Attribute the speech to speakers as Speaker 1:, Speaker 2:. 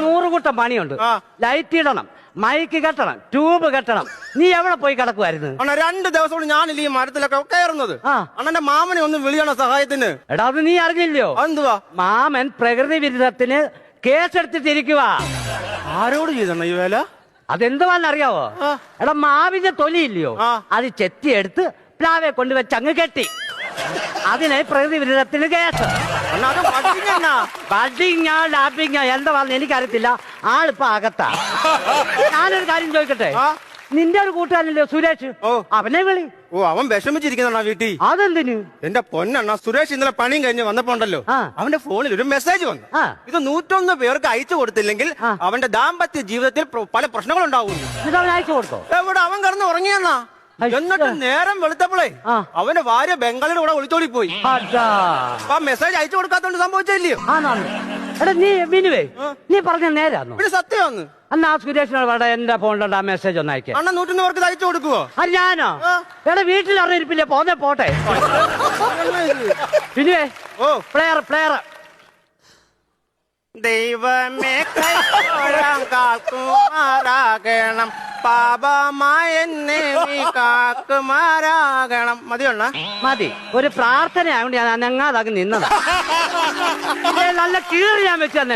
Speaker 1: 100 കൂട്ടം പണിയുണ്ട്. ലൈറ്റ് ഇടണം, മൈക്ക് കെട്ടണം, ട്യൂബ് കെട്ടണം. നീ എവിടെ പോയി കിടക്കുമായിരുന്നു?
Speaker 2: 2 ദിവസം കൊണ്ട് ഞാനില്ല ഈ മരത്തിലൊക്കെ കയറുന്നത്. അണ്ണന്റെ മാമനെ ഒന്ന് വിളിയണ സഹായത്തിന്.
Speaker 1: എടാ അത് നീ അറിഞ്ഞില്ലയോ?
Speaker 2: എന്തുവാ?
Speaker 1: മാമൻ പ്രകൃതി വിരുദ്ധത്തിന് കേസെടുത്തിട്ടിരിക്കുക.
Speaker 2: ആരോട് ചെയ്തണ്ണ ഈ വേല?
Speaker 1: അതെന്തുവാന്നറിയാവോ? എടാ മാവിന്റെ തൊലിയില്ലയോ, അത് ചെത്തിയെടുത്ത് പ്ലാവെ കൊണ്ടുവച്ച് അങ്ങ് കെട്ടി. അതിനെ പ്രകൃതി വിരുദ്ധത്തിന് കേസ്. ബഡിങ്ങ ലാപ്പിങ്ങ എന്താന്ന് എനിക്കറിയത്തില്ല. ആളിപ്പോ അകത്താ. ഞാനൊരു കാര്യം ചോദിക്കട്ടെ, നിന്റെ ഒരു കൂട്ടുകാരനല്ലോ സുരേഷ്, അവനെ വിളി.
Speaker 2: അവൻ വിഷമിച്ചിരിക്കുന്ന വീട്ടിൽ.
Speaker 1: അതെന്തിനു?
Speaker 2: എന്റെ പൊന്നെണ്ണ, സുരേഷ് ഇന്നലെ പണിയും കഴിഞ്ഞ് വന്നപ്പോണ്ടല്ലോ അവന്റെ ഫോണിൽ ഒരു മെസ്സേജ് വന്നു. ഇത് 101 പേർക്ക് അയച്ചു കൊടുത്തില്ലെങ്കിൽ അവന്റെ ദാമ്പത്യ ജീവിതത്തിൽ പല പ്രശ്നങ്ങളുണ്ടാവും.
Speaker 1: അവൻ അയച്ചു കൊടുത്തോ?
Speaker 2: എവിടെ? അവൻ കിടന്ന് ഉറങ്ങിയെന്നാ. എന്നിട്ട് നേരം വെളുത്തപ്പോഴേ അവന്റെ ഭാര്യ ബംഗാളിയുടെ കൂടെ ഒളിച്ചോടി പോയി. ആ മെസ്സേജ് അയച്ചു കൊടുക്കാത്തോണ്ട് സംഭവിച്ചില്ലയോ?
Speaker 1: എടാ നീ മിനുവേ, നീ പറഞ്ഞ നേരാന്നോ?
Speaker 2: പിന്നെ സത്യമാന്ന്.
Speaker 1: എന്നാ സുരേഷിനോട് വേണ്ട എന്റെ ഫോണിലുണ്ട് ആ മെസ്സേജ് ഒന്ന് അയക്കാം.
Speaker 2: അണ്ണ 101 പേർക്ക് അയച്ചു കൊടുക്കുവോ?
Speaker 1: ഞാനോ? എടാ വീട്ടിൽ അറിഞ്ഞിരിപ്പില്ലേ, പോന്നെ പോട്ടെ. മിനുവേ, പ്ലെയർ പ്ലെയർ.
Speaker 2: ദൈവമേ കാക്കുമാരാകണം, പാപമായ എന്നെ നീ കാക്കുമാരാകണം. മതിയണ്ണ?
Speaker 1: മതി. ഒരു പ്രാർത്ഥന ആയതുകൊണ്ട് ഞാൻ അനങ്ങാതാക്കി നിന്നതാ. നല്ല കീറി ഞാൻ വെച്ച് തന്നെ.